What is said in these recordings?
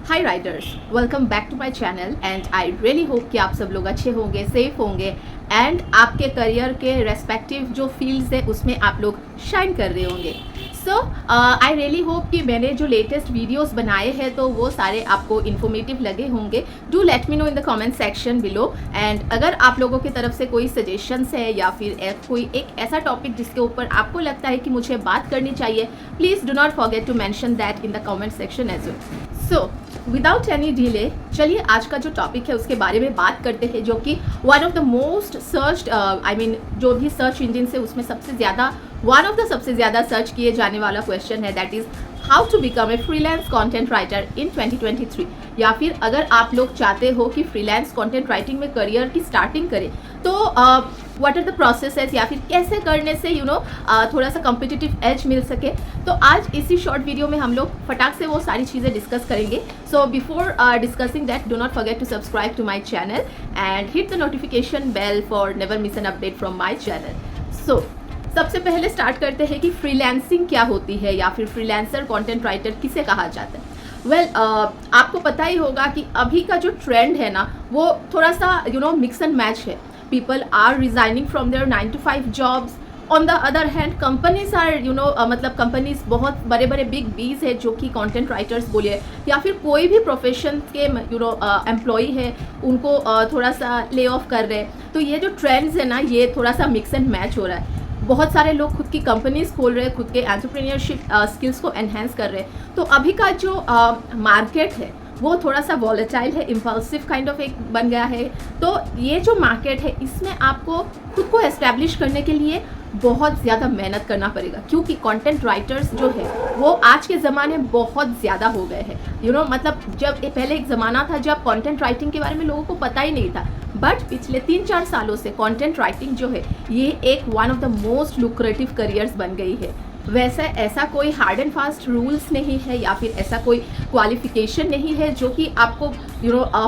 Hi riders, welcome back to my channel and I really hope कि आप सब लोग अच्छे होंगे, सेफ होंगे एंड आपके करियर के रेस्पेक्टिव जो फील्ड्स है उसमें आप लोग शाइन कर रहे होंगे। सो आई रियली होप कि मैंने जो लेटेस्ट वीडियोस बनाए हैं तो वो सारे आपको इन्फॉर्मेटिव लगे होंगे। Do let me know in the comment section below. And अगर आप लोगों की तरफ से कोई सजेशंस है या फिर कोई एक ऐसा टॉपिक जिसके ऊपर आपको लगता है कि मुझे बात करनी चाहिए, please do not forget to mention that in the comment section as well. So without any delay चलिए आज का जो टॉपिक है उसके बारे में बात करते हैं, जो कि one of the most searched जो भी सर्च इंजिन से उसमें सबसे ज़्यादा सर्च किए जाने वाला क्वेश्चन है, that is how to become a freelance content writer in 2023। या फिर अगर आप लोग चाहते हो कि फ्रीलांस कंटेंट राइटिंग में करियर की स्टार्टिंग करें तो व्हाट आर द प्रोसेसेस या फिर कैसे करने से थोड़ा सा कॉम्पिटिटिव एज मिल सके। तो आज इसी शॉर्ट वीडियो में हम लोग फटाक से वो सारी चीज़ें डिस्कस करेंगे। So before discussing that, do not forget to subscribe to my channel and hit the notification bell for never miss an update from my channel. So सबसे पहले स्टार्ट करते हैं कि फ्रीलांसिंग क्या होती है या फिर फ्रीलांसर कंटेंट राइटर किसे कहा जाता है। वेल आपको पता ही होगा कि अभी का जो ट्रेंड है ना वो थोड़ा सा मिक्स एंड मैच है। People are resigning from their 9 to 5 jobs. On the other hand companies are मतलब कंपनीज बहुत बड़े बड़े बिग बीज है जो कि कंटेंट राइटर्स बोलिए या फिर कोई भी प्रोफेशन के एम्प्लॉई है उनको थोड़ा सा ले ऑफ कर रहे हैं। तो ये जो ट्रेंड्स है ना ये थोड़ा सा मिक्स एंड मैच हो रहा है। बहुत सारे लोग खुद की कंपनीज खोल रहे हैं, खुद के एंटरप्रेन्योरशिप स्किल्स को एनहेंस कर रहे हैं। तो अभी का जो मार्केट है वो थोड़ा सा वॉलेटाइल है, इम्पल्सिव काइंड ऑफ एक बन गया है। तो ये जो मार्केट है इसमें आपको खुद को एस्टैब्लिश करने के लिए बहुत ज़्यादा मेहनत करना पड़ेगा, क्योंकि कंटेंट राइटर्स जो है वो आज के ज़माने में बहुत ज़्यादा हो गए हैं। मतलब जब पहले एक ज़माना था जब कंटेंट राइटिंग के बारे में लोगों को पता ही नहीं था, बट पिछले 3-4 सालों से कंटेंट राइटिंग जो है ये एक one of the most lucrative careers बन गई है। वैसे ऐसा कोई हार्ड एंड फास्ट रूल्स नहीं है या फिर ऐसा कोई क्वालिफिकेशन नहीं है जो कि आपको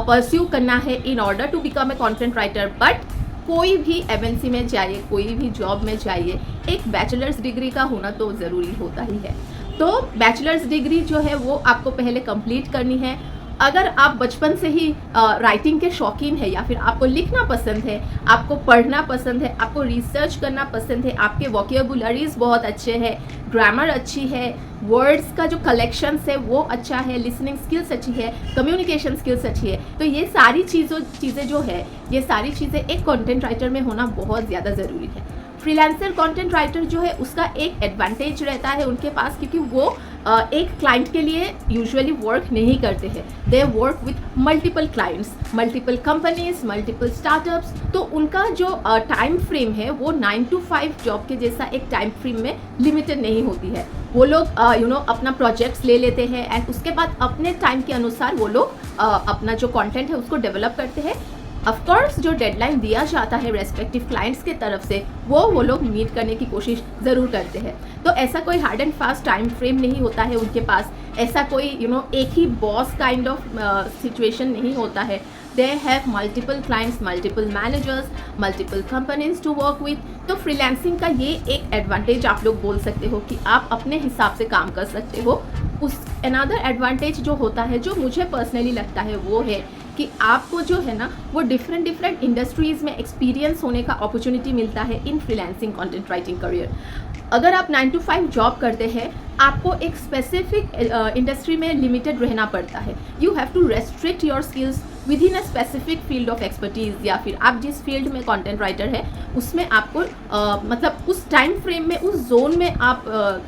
परस्यू करना है in order to become a content writer. But कोई भी एमएनसी में जाइए, कोई भी जॉब में जाइए, एक बैचलर्स डिग्री का होना तो ज़रूरी होता ही है। तो बैचलर्स डिग्री जो है वो आपको पहले कंप्लीट करनी है। अगर आप बचपन से ही राइटिंग के शौकीन है या फिर आपको लिखना पसंद है, आपको पढ़ना पसंद है, आपको रिसर्च करना पसंद है, आपके वोकेबुलरीज बहुत अच्छे हैं, ग्रामर अच्छी है, वर्ड्स का जो कलेक्शंस है वो अच्छा है, लिसनिंग स्किल्स अच्छी है, कम्युनिकेशन स्किल्स अच्छी है, तो ये सारी चीज़ें जो है ये सारी चीज़ें एक कंटेंट राइटर में होना बहुत ज़्यादा ज़रूरी है। फ्रीलांसर कंटेंट राइटर जो है उसका एक एडवांटेज रहता है उनके पास, क्योंकि वो एक क्लाइंट के लिए यूजुअली वर्क नहीं करते हैं। They work with multiple clients, multiple companies, multiple startups. तो उनका जो टाइम फ्रेम है वो 9 to 5 जॉब के जैसा एक टाइम फ्रेम में लिमिटेड नहीं होती है। वो लोग अपना प्रोजेक्ट्स ले लेते हैं एंड उसके बाद अपने टाइम के अनुसार वो लोग अपना जो कंटेंट है उसको डेवलप करते हैं। ऑफकोर्स जो डेडलाइन दिया जाता है रेस्पेक्टिव क्लाइंट्स के तरफ से वो लोग मीट करने की कोशिश ज़रूर करते हैं। तो ऐसा कोई hard and fast time frame नहीं होता है उनके पास, ऐसा कोई एक ही बॉस काइंड ऑफ सिचुएशन नहीं होता है। They have multiple clients, multiple managers, multiple companies to work with. तो फ्रीलांसिंग का ये एक एडवांटेज आप लोग बोल सकते हो कि आप अपने हिसाब से काम कर सकते हो। उस अनदर एडवांटेज जो होता है, जो मुझे पर्सनली लगता है, वो है कि आपको जो है ना वो डिफरेंट इंडस्ट्रीज़ में एक्सपीरियंस होने का अपॉर्चुनिटी मिलता है इन फ्रीलांसिंग कंटेंट राइटिंग करियर। अगर आप 9 to 5 जॉब करते हैं आपको एक स्पेसिफिक इंडस्ट्री में लिमिटेड रहना पड़ता है। You have to restrict your skills within a specific field of expertise, या फिर आप जिस फील्ड में कंटेंट राइटर है उसमें आपको मतलब उस टाइम फ्रेम में, उस जोन में आप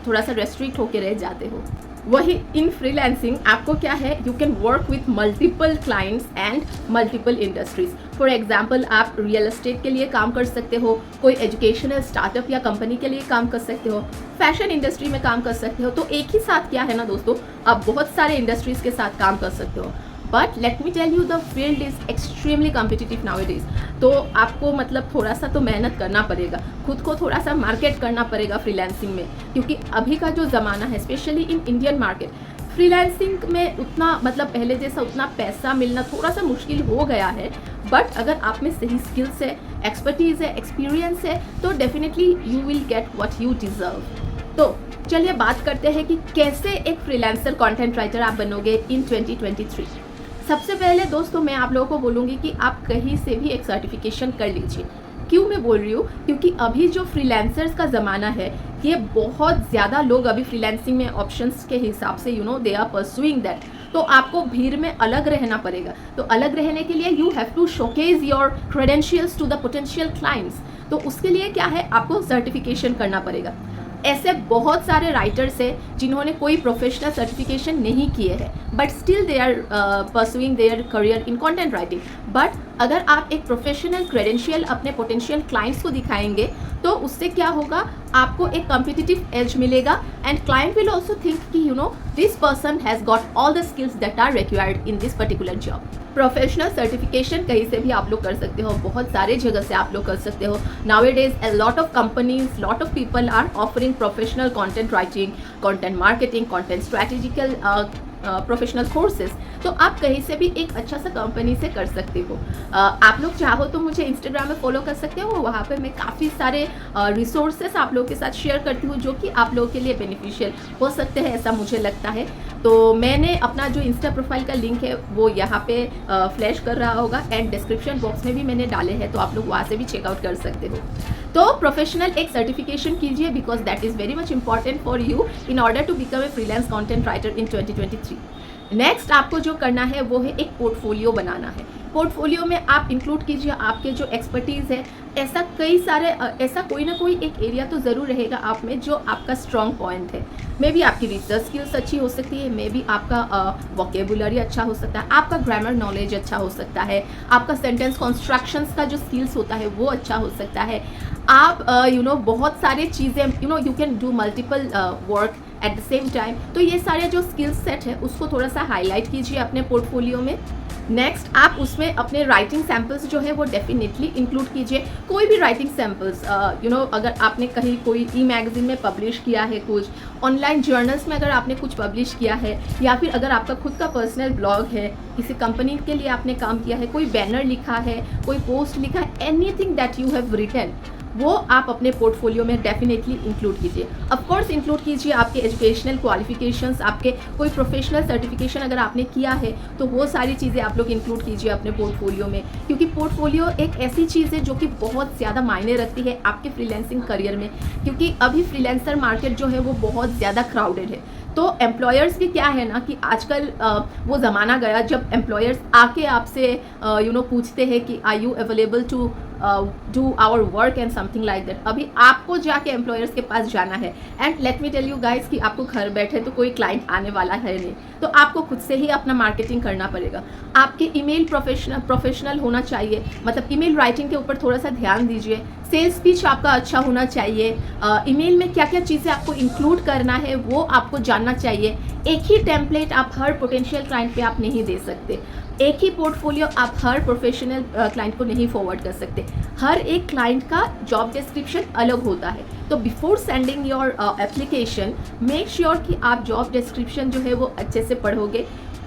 थोड़ा सा रेस्ट्रिक्ट होकर रह जाते हो। वही इन फ्रीलांसिंग आपको क्या है, you can work with multiple clients and multiple industries. For example आप रियल एस्टेट के लिए काम कर सकते हो, कोई एजुकेशनल स्टार्टअप या कंपनी के लिए काम कर सकते हो, फैशन इंडस्ट्री में काम कर सकते हो। तो एक ही साथ क्या है ना दोस्तों, आप बहुत सारे इंडस्ट्रीज़ के साथ काम कर सकते हो। But let me tell you the field is extremely competitive nowadays. तो आपको मतलब थोड़ा सा तो मेहनत करना पड़ेगा, खुद को थोड़ा सा मार्केट करना पड़ेगा फ्रीलांसिंग में, क्योंकि अभी का जो ज़माना है specially in Indian market, freelancing में उतना मतलब पहले जैसा उतना पैसा मिलना थोड़ा सा मुश्किल हो गया है। बट अगर आप में सही स्किल्स है, एक्सपर्टीज़ है, एक्सपीरियंस है, तो definitely you will get what you deserve. तो चलिए बात करते हैं कि कैसे एक फ्रीलांसर कंटेंट राइटर आप बनोगे इन 2023। सबसे पहले दोस्तों मैं आप लोगों को बोलूँगी कि आप कहीं से भी एक सर्टिफिकेशन कर लीजिए। क्यों मैं बोल रही हूँ? क्योंकि अभी जो फ्रीलांसर्स का ज़माना है, ये बहुत ज़्यादा लोग अभी फ्रीलांसिंग में ऑप्शंस के हिसाब से दे आर परसुइंग दैट। तो आपको भीड़ में अलग रहना पड़ेगा। तो अलग रहने के लिए you have to showcase your credentials to the potential clients. तो उसके लिए क्या है, आपको सर्टिफिकेशन करना पड़ेगा। ऐसे बहुत सारे राइटर्स हैं जिन्होंने कोई प्रोफेशनल सर्टिफिकेशन नहीं किए हैं, but still they are pursuing their career in content writing. But अगर आप एक प्रोफेशनल क्रेडेंशियल अपने पोटेंशियल क्लाइंट्स को दिखाएंगे तो उससे क्या होगा, आपको एक कॉम्पिटिटिव एज मिलेगा and client will also think कि this person has got all the skills that are required in this particular job. Professional certification कहीं से भी आप लोग कर सकते हो, बहुत सारे जगह से आप लोग कर सकते हो। Nowadays a lot of companies, lot of people are offering professional content writing, content marketing, content strategical professional courses. तो आप कहीं से भी एक अच्छा सा कंपनी से कर सकते हो। आप लोग चाहो तो मुझे इंस्टाग्राम में फॉलो कर सकते हो, वहाँ पे मैं काफ़ी सारे रिसोर्सेस आप लोगों के साथ शेयर करती हूँ जो कि आप लोगों के लिए बेनिफिशियल हो सकते हैं, ऐसा मुझे लगता है। तो मैंने अपना जो इंस्टा प्रोफाइल का लिंक है वो यहाँ पे फ्लैश कर रहा होगा एंड डिस्क्रिप्शन बॉक्स में भी मैंने डाले हैं, तो आप लोग वहाँ से भी चेकआउट कर सकते हो। तो प्रोफेशनल एक सर्टिफिकेशन कीजिए because that is very much important for you in order to become a freelance content writer in 2023। Next आपको जो करना है वो है एक पोर्टफोलियो बनाना है। पोर्टफोलियो में आप इंक्लूड कीजिए आपके जो एक्सपर्टीज़ है। ऐसा कोई ना कोई एक एरिया तो ज़रूर रहेगा आप में जो आपका स्ट्रॉन्ग पॉइंट है। मे बी आपकी रिसर्च स्किल्स अच्छी हो सकती है, मे बी आपका वोकेबुलरी अच्छा हो सकता है, आपका ग्रामर नॉलेज अच्छा हो सकता है, आपका सेंटेंस कंस्ट्रक्शंस का जो स्किल्स होता है वो अच्छा हो सकता है। आप बहुत सारे चीज़ें you can do multiple work at the same time. तो ये सारे जो स्किल सेट है उसको थोड़ा सा हाईलाइट कीजिए अपने पोर्टफोलियो में। नेक्स्ट आप उसमें अपने राइटिंग सैम्पल्स जो है वो डेफिनेटली इंक्लूड कीजिए। कोई भी राइटिंग सैम्पल्स अगर आपने कहीं कोई ई मैगजीन में पब्लिश किया है, कुछ ऑनलाइन जर्नल्स में अगर आपने कुछ पब्लिश किया है, या फिर अगर आपका खुद का पर्सनल ब्लॉग है, किसी कंपनी के लिए आपने काम किया है, कोई बैनर लिखा है, कोई पोस्ट लिखा है, anything that you have written, वो आप अपने पोर्टफोलियो में डेफिनेटली इंक्लूड कीजिए। ऑफ कोर्स इंक्लूड कीजिए आपके एजुकेशनल क्वालिफिकेशंस, आपके कोई प्रोफेशनल सर्टिफिकेशन अगर आपने किया है तो वो सारी चीज़ें आप लोग इंक्लूड कीजिए अपने पोर्टफोलियो में, क्योंकि पोर्टफोलियो एक ऐसी चीज़ है जो कि बहुत ज़्यादा मायने रखती है आपके फ्रीलांसिंग करियर में। क्योंकि अभी फ्रीलांसर मार्केट जो है वो बहुत ज़्यादा क्राउडेड है। तो एम्प्लॉयर्स भी क्या है ना कि आजकल वो ज़माना गया जब एम्प्लॉयर्स आके आपसे पूछते हैं कि are you available to do our work and something like that. अभी आपको जाके एम्प्लॉयर्स के पास जाना है and let me tell you guys कि आपको घर बैठे तो कोई क्लाइंट आने वाला है नहीं, तो आपको खुद से ही अपना मार्केटिंग करना पड़ेगा। आपके ईमेल प्रोफेशनल होना चाहिए, मतलब ईमेल राइटिंग के ऊपर थोड़ा सा ध्यान दीजिए। सेल्स स्पीच आपका अच्छा होना चाहिए। ईमेल में क्या क्या चीज़ें आपको इंक्लूड करना है वो आपको जानना चाहिए। एक ही टेम्पलेट आप हर पोटेंशियल क्लाइंट पे आप नहीं दे सकते। एक ही पोर्टफोलियो आप हर प्रोफेशनल क्लाइंट को नहीं फॉरवर्ड कर सकते। हर एक क्लाइंट का जॉब डिस्क्रिप्शन अलग होता है। तो before sending your application make sure कि आप जॉब डिस्क्रिप्शन जो है वो अच्छे से पढ़ोगे।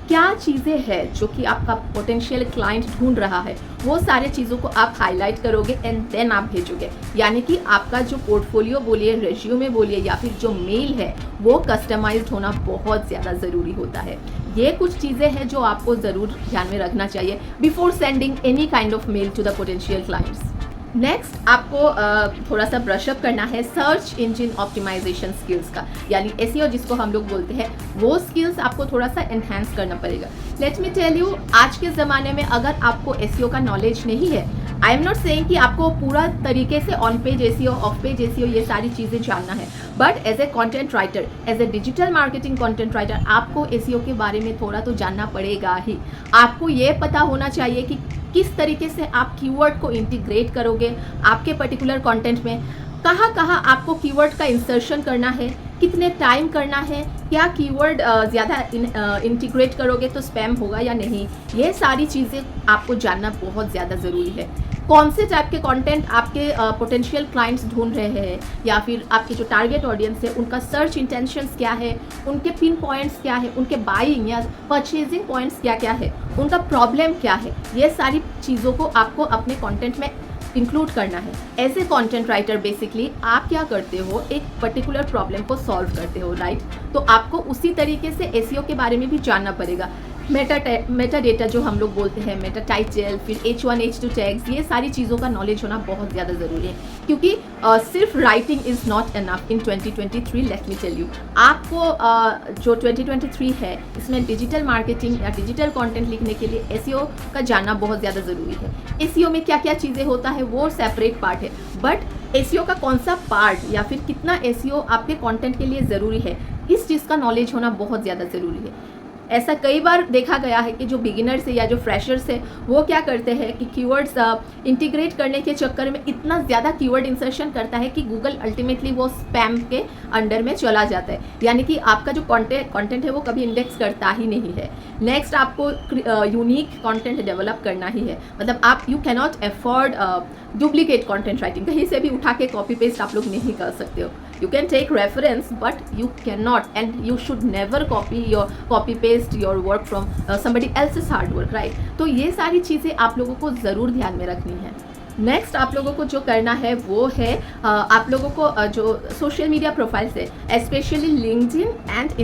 क्या चीज़ें हैं जो कि आपका पोटेंशियल क्लाइंट ढूंढ रहा है, वो सारे चीज़ों को आप हाईलाइट करोगे एंड देन आप भेजोगे। यानी कि आपका जो पोर्टफोलियो बोलिए, रेज्यूमे बोलिए या फिर जो मेल है वो कस्टमाइज्ड होना बहुत ज़्यादा ज़रूरी होता है। ये कुछ चीज़ें हैं जो आपको ज़रूर ध्यान में रखना चाहिए before sending any kind of mail to the potential clients. Next आपको थोड़ा सा ब्रशअप करना है सर्च इंजन ऑप्टिमाइजेशन स्किल्स का, यानी एसईओ जिसको हम लोग बोलते हैं, वो स्किल्स आपको थोड़ा सा एनहांस करना पड़ेगा। लेट मी टेल यू, आज के ज़माने में अगर आपको एसईओ का नॉलेज नहीं है, आई एम नॉट सेइंग कि आपको पूरा तरीके से on page SEO, off page SEO ये सारी चीज़ें जानना है, but as a content writer, as a digital marketing content writer आपको एसईओ के बारे में थोड़ा तो जानना पड़ेगा ही। आपको ये पता होना चाहिए कि किस तरीके से आप कीवर्ड को इंटीग्रेट करोगे आपके पर्टिकुलर कंटेंट में, कहाँ कहाँ आपको कीवर्ड का इंसर्शन करना है, कितने टाइम करना है, क्या कीवर्ड ज़्यादा इंटीग्रेट करोगे तो स्पैम होगा या नहीं, ये सारी चीज़ें आपको जानना बहुत ज़्यादा ज़रूरी है। कौन से टाइप के कंटेंट आपके पोटेंशियल क्लाइंट्स ढूंढ रहे हैं, या फिर आपके जो टारगेट ऑडियंस है उनका सर्च इंटेंशंस क्या है, उनके पिन पॉइंट्स क्या है, उनके बाइंग या परचेजिंग पॉइंट्स क्या क्या है, उनका प्रॉब्लम क्या है, ये सारी चीज़ों को आपको अपने कंटेंट में इंक्लूड करना है। As a content writer basically आप क्या करते हो, एक पर्टिकुलर प्रॉब्लम को सॉल्व करते हो, राइट। तो आपको उसी तरीके से एसईओ के बारे में भी जानना पड़ेगा। मेटा डेटा जो हम लोग बोलते हैं, मेटा टाइटल, फिर H1 H2 टैग्स, ये सारी चीज़ों का नॉलेज होना बहुत ज़्यादा ज़रूरी है, क्योंकि सिर्फ writing is not enough in 2023। Let me tell you, आपको जो 2023 है इसमें डिजिटल मार्केटिंग या डिजिटल कंटेंट लिखने के लिए एसईओ का जानना बहुत ज़्यादा ज़रूरी है। एसईओ में क्या क्या चीज़ें होता है वो सेपरेट पार्ट है, बट एसईओ का कौन सा पार्ट या फिर कितना एसईओ आपके कंटेंट के लिए ज़रूरी है, इस चीज़ का नॉलेज होना बहुत ज़्यादा ज़रूरी है। ऐसा कई बार देखा गया है कि जो बिगिनर्स है या जो फ्रेशर्स है वो क्या करते हैं कि कीवर्ड्स इंटीग्रेट करने के चक्कर में इतना ज़्यादा कीवर्ड इंसर्शन करता है कि गूगल अल्टीमेटली वो स्पैम के अंडर में चला जाता है, यानी कि आपका जो कंटेंट है वो कभी इंडेक्स करता ही नहीं है। नेक्स्ट आपको यूनिक कंटेंट डेवलप करना ही है, मतलब आप you cannot afford duplicate content writing, कहीं से भी उठा के कॉपी पेस्ट आप लोग नहीं कर सकते हो। You can take reference but you cannot and you should never copy paste your work from somebody else's hard work, right। तो ये सारी चीज़ें आप लोगों को ज़रूर ध्यान में रखनी है। नेक्स्ट आप लोगों को जो करना है वो है आप लोगों को जो सोशल मीडिया प्रोफाइल्स है, स्पेशली लिंक्डइन एंड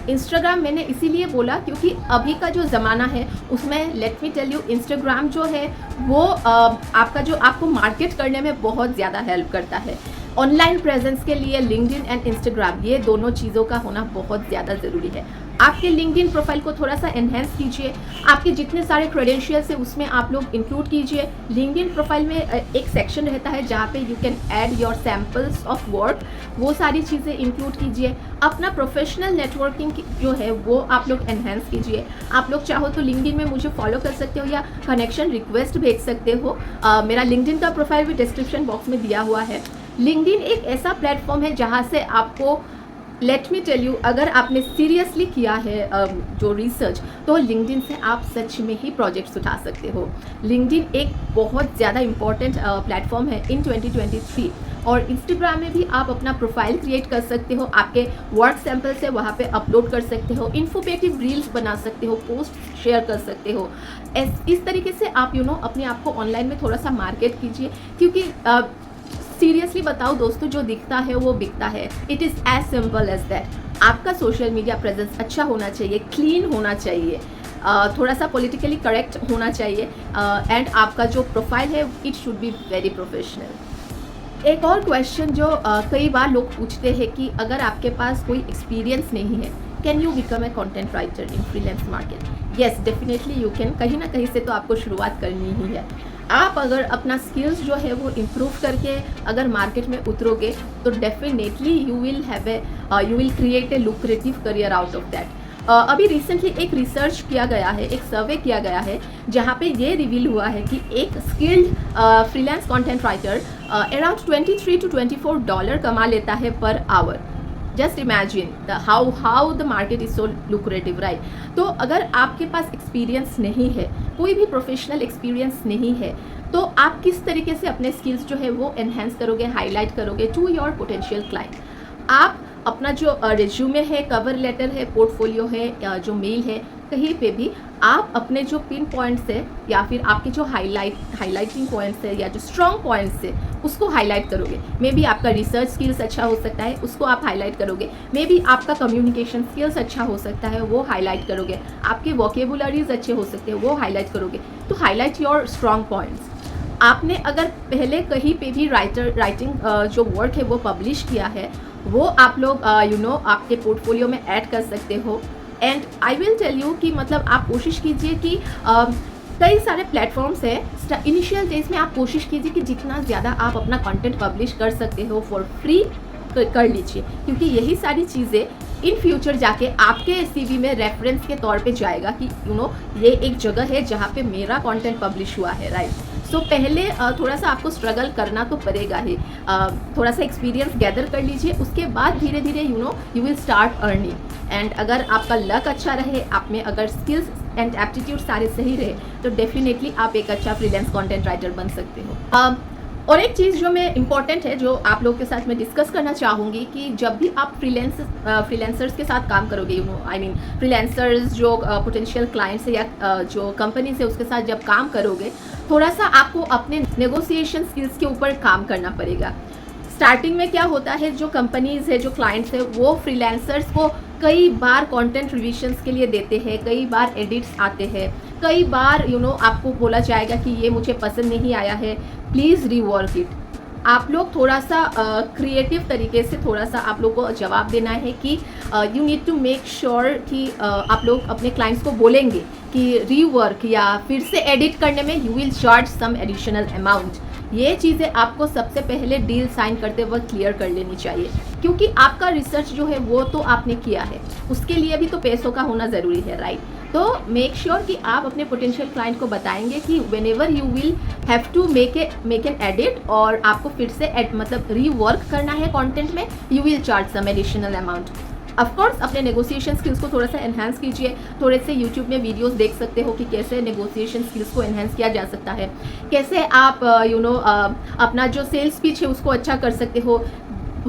इंस्टाग्राम मैंने इसीलिए बोला क्योंकि अभी का जो ज़माना है उसमें let me tell you, Instagram जो है वो आपको मार्केट करने में बहुत ज़्यादा हेल्प करता है। ऑनलाइन प्रेजेंस के लिए लिंक्डइन एंड इंस्टाग्राम, ये दोनों चीज़ों का होना बहुत ज़्यादा ज़रूरी है। आपके लिंक्डइन प्रोफाइल को थोड़ा सा एनहेंस कीजिए, आपके जितने सारे क्रेडेंशियल्स है उसमें आप लोग इंक्लूड कीजिए। लिंक्डइन प्रोफाइल में एक सेक्शन रहता है जहाँ पे you can add your samples of work, वो सारी चीज़ें इंक्लूड कीजिए। अपना प्रोफेशनल नेटवर्किंग जो है वो आप लोग एनहेंस कीजिए। आप लोग चाहो तो लिंक्डइन में मुझे फॉलो कर सकते हो या कनेक्शन रिक्वेस्ट भेज सकते हो। मेरा लिंक्डइन का प्रोफाइल भी डिस्क्रिप्शन बॉक्स में दिया हुआ है। लिंक्डइन एक ऐसा प्लेटफॉर्म है जहाँ से आपको लेट मी टेल यू, अगर आपने सीरियसली किया है जो रिसर्च, तो लिंक्डइन से आप सच में ही प्रोजेक्ट्स उठा सकते हो। लिंक्डइन एक बहुत ज़्यादा इम्पॉर्टेंट प्लेटफॉर्म है इन 2023। और इंस्टाग्राम में भी आप अपना प्रोफाइल क्रिएट कर सकते हो, आपके वर्क सैम्पल से वहाँ पे अपलोड कर सकते हो, इन्फोर्मेटिव रील्स बना सकते हो, पोस्ट शेयर कर सकते हो। इस तरीके से आप अपने आप को ऑनलाइन में थोड़ा सा मार्केट कीजिए, क्योंकि सीरियसली बताओ दोस्तों, जो दिखता है वो बिकता है। It is as simple as that. आपका सोशल मीडिया प्रेजेंस अच्छा होना चाहिए, क्लीन होना चाहिए, थोड़ा सा पॉलिटिकली करेक्ट होना चाहिए, एंड आपका जो प्रोफाइल है it should be very professional. एक और क्वेश्चन जो कई बार लोग पूछते हैं कि अगर आपके पास कोई एक्सपीरियंस नहीं है, can you become a content writer in freelance market? Yes, definitely you can. कहीं ना कहीं से तो आपको शुरुआत करनी ही है। आप अगर अपना स्किल्स जो है वो इम्प्रूव करके अगर मार्केट में उतरोगे तो definitely you will create a lucrative career out of that. अभी रिसेंटली एक रिसर्च किया गया है, एक सर्वे किया गया है, जहाँ पे ये रिवील हुआ है कि एक skilled freelance content writer around $23 to $24 कमा लेता है per hour. Just imagine how the market is so lucrative, right. तो अगर आपके पास एक्सपीरियंस नहीं है, कोई भी प्रोफेशनल एक्सपीरियंस नहीं है, तो आप किस तरीके से अपने स्किल्स जो है वो एनहेंस करोगे, हाईलाइट करोगे टू योर पोटेंशियल क्लाइंट। आप अपना जो रिज्यूमे है, कवर लेटर है, पोर्टफोलियो है, जो मेल है, कहीं पे भी आप अपने जो पिन पॉइंट्स है या फिर आपके जो हाईलाइटिंग पॉइंट्स है या जो स्ट्रॉन्ग पॉइंट्स है उसको हाईलाइट करोगे। मे बी आपका रिसर्च स्किल्स अच्छा हो सकता है, उसको आप हाईलाइट करोगे। मे बी आपका कम्युनिकेशन स्किल्स अच्छा हो सकता है, वो हाईलाइट करोगे। आपके वोकेबुलरीज अच्छे हो सकते हैं, वो हाईलाइट करोगे। तो हाईलाइट योर स्ट्रॉन्ग पॉइंट्स। आपने अगर पहले कहीं पे भी राइटिंग जो वर्क है वो पब्लिश किया है, वो आप लोग आपके पोर्टफोलियो में ऐड कर सकते हो। And I will tell you कि मतलब आप कोशिश कीजिए कि कई सारे प्लेटफॉर्म्स है, इनिशियल डेज में आप कोशिश कीजिए कि जितना ज़्यादा आप अपना कंटेंट पब्लिश कर सकते हो फॉर फ्री कर लीजिए, क्योंकि यही सारी चीज़ें इन फ्यूचर जाके आपके सीवी में रेफरेंस के तौर पे जाएगा कि ये एक जगह है जहाँ पे मेरा कंटेंट पब्लिश हुआ है, राइट। सो पहले थोड़ा सा आपको स्ट्रगल करना तो पड़ेगा ही, थोड़ा सा एक्सपीरियंस गैदर कर लीजिए, उसके बाद धीरे धीरे you will start earning. And अगर आपका लक अच्छा रहे, आप में अगर स्किल्स एंड एप्टीट्यूड सारे सही रहे, तो डेफिनेटली आप एक अच्छा फ्रीलांस कंटेंट राइटर बन सकते हो। और एक चीज़ जो मैं इम्पॉर्टेंट है जो आप लोगों के साथ मैं डिस्कस करना चाहूँगी कि जब भी आप फ्रीलांसर्स के साथ काम करोगे, you know I mean freelancers जो पोटेंशियल क्लाइंट्स है या जो कंपनीज है उसके साथ जब काम करोगे, थोड़ा सा आपको अपने नेगोशिएशन स्किल्स के ऊपर काम करना पड़ेगा। स्टार्टिंग में क्या होता है, जो कंपनीज है, जो क्लाइंट्स है, वो फ्रीलांसर्स को कई बार कंटेंट रिविजन्स के लिए देते हैं, कई बार एडिट्स आते हैं, कई बार आपको बोला जाएगा कि ये मुझे पसंद नहीं आया है, प्लीज़ रीवर्क इट। आप लोग थोड़ा सा क्रिएटिव तरीके से थोड़ा सा आप लोग को जवाब देना है कि you need to make sure कि आप लोग अपने क्लाइंट्स को बोलेंगे कि रीवर्क या फिर से एडिट करने में you will charge some additional amount. ये चीज़ें आपको सबसे पहले डील साइन करते वक्त क्लियर कर लेनी चाहिए, क्योंकि आपका रिसर्च जो है वो तो आपने किया है, उसके लिए भी तो पैसों का होना ज़रूरी है, राइट। तो मेक श्योर कि आप अपने पोटेंशियल क्लाइंट को बताएंगे कि whenever you will have to make an edit और आपको फिर से मतलब रीवर्क करना है कंटेंट में, you will charge some additional amount. Of course अपने नेगोशिएशन स्किल्स को थोड़ा सा एनहांस कीजिए, थोड़े से यूट्यूब में वीडियोस देख सकते हो कि कैसे नेगोशिएशन स्किल्स को एनहांस किया जा सकता है, कैसे आप अपना जो सेल्स पिच है उसको अच्छा कर सकते हो।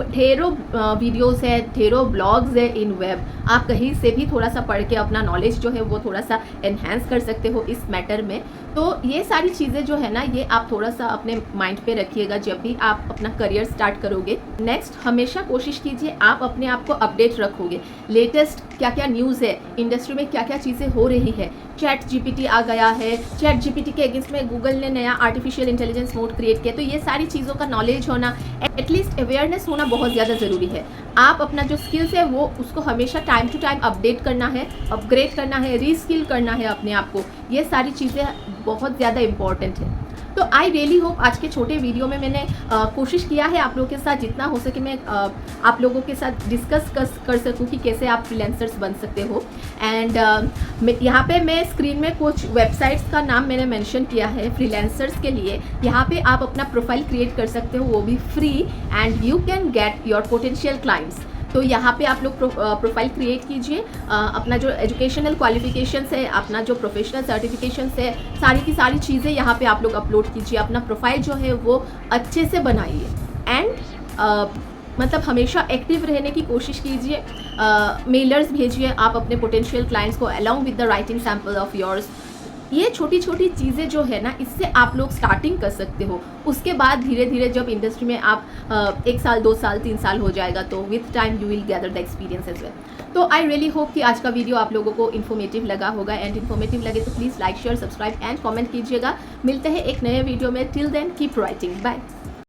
ढेरों वीडियोस है, ढेरों ब्लॉग्स है इन वेब, आप कहीं से भी थोड़ा सा पढ़ के अपना नॉलेज जो है वो थोड़ा सा एनहांस कर सकते हो इस मैटर में। तो ये सारी चीज़ें जो है ना, ये आप थोड़ा सा अपने माइंड पे रखिएगा जब भी आप अपना करियर स्टार्ट करोगे। नेक्स्ट, हमेशा कोशिश कीजिए आप अपने आप को अपडेट रखोगे, लेटेस्ट क्या क्या न्यूज़ है, इंडस्ट्री में क्या क्या चीज़ें हो रही है। चैट जीपीटी आ गया है, चैट जीपीटी के अगेंस्ट में गूगल ने नया आर्टिफिशियल इंटेलिजेंस मोड क्रिएट किया, तो ये सारी चीज़ों का नॉलेज होना, एटलीस्ट अवेयरनेस होना बहुत ज़्यादा ज़रूरी है। आप अपना जो स्किल्स है वो उसको हमेशा टाइम टू टाइम अपडेट करना है, अपग्रेड करना है, रीस्किल करना है अपने आप को। ये सारी चीज़ें बहुत ज़्यादा इंपॉर्टेंट है। तो आई रियली होप आज के छोटे वीडियो में मैंने कोशिश किया है आप लोगों के साथ जितना हो सके मैं आप लोगों के साथ डिस्कस कर सकूं कि कैसे आप फ्रीलांसर्स बन सकते हो। एंड यहाँ पे मैं स्क्रीन में कुछ वेबसाइट्स का नाम मैंने मेंशन किया है फ्रीलांसर्स के लिए। यहाँ पे आप अपना प्रोफाइल क्रिएट कर सकते हो, वो भी free, and you can get your potential clients. तो यहाँ पे आप लोग प्रोफाइल क्रिएट कीजिए, अपना जो एजुकेशनल क्वालिफिकेशंस है, अपना जो प्रोफेशनल सर्टिफिकेशंस है, सारी की सारी चीज़ें यहाँ पे आप लोग अपलोड कीजिए। अपना प्रोफाइल जो है वो अच्छे से बनाइए एंड मतलब हमेशा एक्टिव रहने की कोशिश कीजिए। मेलर्स भेजिए आप अपने पोटेंशियल क्लाइंट्स को along with the writing sample of yours. ये छोटी छोटी चीज़ें जो है ना, इससे आप लोग स्टार्टिंग कर सकते हो। उसके बाद धीरे धीरे जब इंडस्ट्री में आप 1 साल 2 साल 3 साल हो जाएगा तो with time you will gather the experience as well. तो आई रियली होप कि आज का वीडियो आप लोगों को इन्फॉर्मेटिव लगा होगा, एंड इन्फॉर्मेटिव लगे तो please like share subscribe and comment कीजिएगा। मिलते हैं एक नए वीडियो में। Till then keep writing, bye.